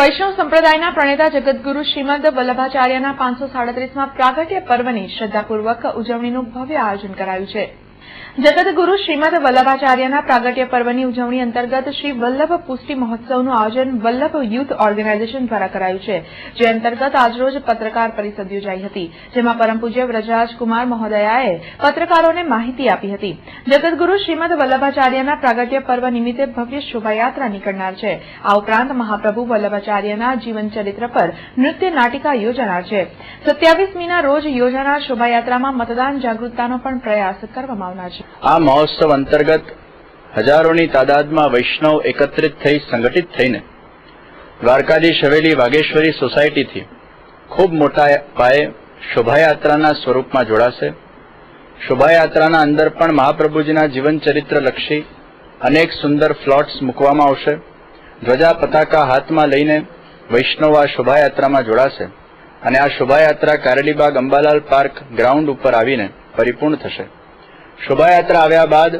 વૈષ્ણવ સંપ્રદાયના પ્રણેતા જગતગુરુ શ્રીમદ વલ્લભાચાર્યના 537માં પ્રાગટ્ય પર્વની શ્રદ્ધાપૂર્વક ઉજવણીનું ભવ્ય આયોજન કરાયું છે। જગતગુરુ શ્રીમદ વલ્લભાચાર્યના પ્રાગટ્ય પર્વની ઉજવણી અંતર્ગત શ્રી વલ્લભ પુષ્ટિ મહોત્સવનું આયોજન વલ્લભ યુથ ઓર્ગેનાઇઝેશન દ્વારા કરાયું છે, જે અંતર્ગત આજરોજ પત્રકાર પરિષદ યોજાઈ હતી, જેમાં પરમ પૂજ્ય વ્રજરાજ કુમાર મહોદયાએ પત્રકારોને માહિતી આપી હતી। જગતગુરુ શ્રીમદ વલ્લભાચાર્યના પ્રાગટ્ય પર્વ નિમિત્તે ભવ્ય શોભાયાત્રા નીકળનાર છે। આ ઉપરાંત મહાપ્રભુ વલ્લભાચાર્યના જીવનચરિત્ર પર નૃત્ય નાટિકા યોજાનાર છે। 27મીના રોજ યોજાનાર શોભાયાત્રામાં મતદાન જાગૃતતાનો પણ પ્રયાસ કરવામાં આવનાર છે। આ મહોત્સવ અંતર્ગત હજારોની તાદાદમાં વૈષ્ણવ એકત્રિત થઈ સંગઠિત થઈને દ્વારકાધીશ હવેલી વાઘેશ્વરી સોસાયટીથી ખૂબ મોટા પાયે શોભાયાત્રાના સ્વરૂપમાં જોડાશે। શોભાયાત્રાના અંદર પણ મહાપ્રભુજીના જીવનચરિત્ર લક્ષી અનેક સુંદર ફ્લોટ્સ મૂકવામાં આવશે। ધ્વજા પતાકા હાથમાં લઈને વૈષ્ણવ આ શોભાયાત્રામાં જોડાશે અને આ શોભાયાત્રા કારેલીબાગ અંબાલાલ પાર્ક ગ્રાઉન્ડ ઉપર આવીને પરિપૂર્ણ થશે। શોભાયાત્રા આવ્યા બાદ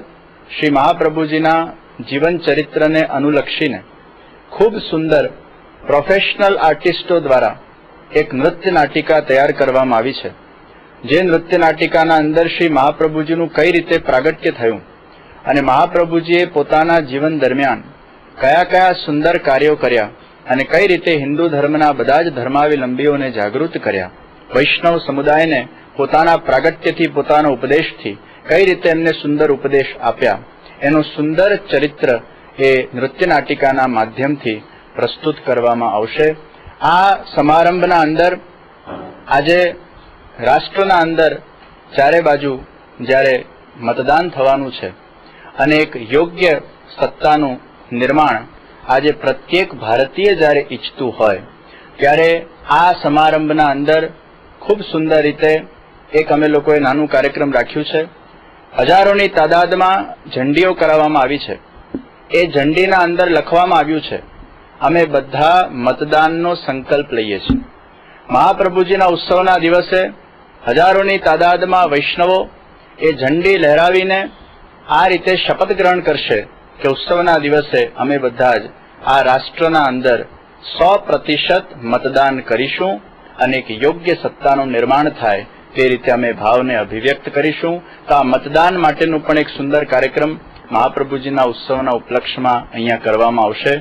શ્રી મહાપ્રભુજીના જીવન ચરિત્રને અનુલક્ષીને ખૂબ સુંદર પ્રોફેશનલ આર્ટિસ્ટો દ્વારા એક નૃત્ય નાટિકા તૈયાર કરવામાં આવી છે, જે નૃત્ય નાટિકાના અંદર શ્રી મહાપ્રભુજીનું કઈ રીતે પ્રાગટ્ય થયું અને મહાપ્રભુજીએ પોતાના જીવન દરમિયાન કયા કયા સુંદર કાર્યો કર્યા અને કઈ રીતે હિન્દુ ધર્મના બધા જ ધર્માવલંબીઓને જાગૃત કર્યા, વૈષ્ણવ સમુદાયને પોતાના પ્રાગટ્યથી પોતાના ઉપદેશથી કઈ રીતે એમને સુંદર ઉપદેશ આપ્યા, એનું સુંદર ચરિત્ર એ નૃત્ય નાટિકાના માધ્યમથી પ્રસ્તુત કરવામાં આવશે। આ સમારંભના અંદર આજે રાષ્ટ્રના અંદર ચારે બાજુ જ્યારે મતદાન થવાનું છે અને એક યોગ્ય સત્તાનું નિર્માણ આજે પ્રત્યેક ભારતીય જ્યારે ઈચ્છતું હોય, ત્યારે આ સમારંભના અંદર ખૂબ સુંદર રીતે એક અમે લોકોએ નાનું કાર્યક્રમ રાખ્યું છે। હજારોની તાદાદમાં ઝંડીઓ કરાવવામાં આવી છે। એ ઝંડીના અંદર લખવામાં આવ્યું છે, અમે બધા મતદાનનો સંકલ્પ લઈએ છીએ। મહાપ્રભુજીના ઉત્સવના દિવસે હજારોની તાદાદમાં વૈષ્ણવો એ ઝંડી લહેરાવીને આ રીતે શપથ ગ્રહણ કરશે કે ઉત્સવના દિવસે અમે બધા જ આ રાષ્ટ્રના અંદર 100% મતદાન કરીશું અને એક યોગ્ય સત્તાનું નિર્માણ થાય તે રીતે અમે ભાવને અભિવ્યક્ત કરીશું। તો આ મતદાન માટેનું પણ એક સુંદર કાર્યક્રમ મહાપ્રભુજીના ઉત્સવના ઉપલક્ષમાં અહીંયા કરવામાં આવશે।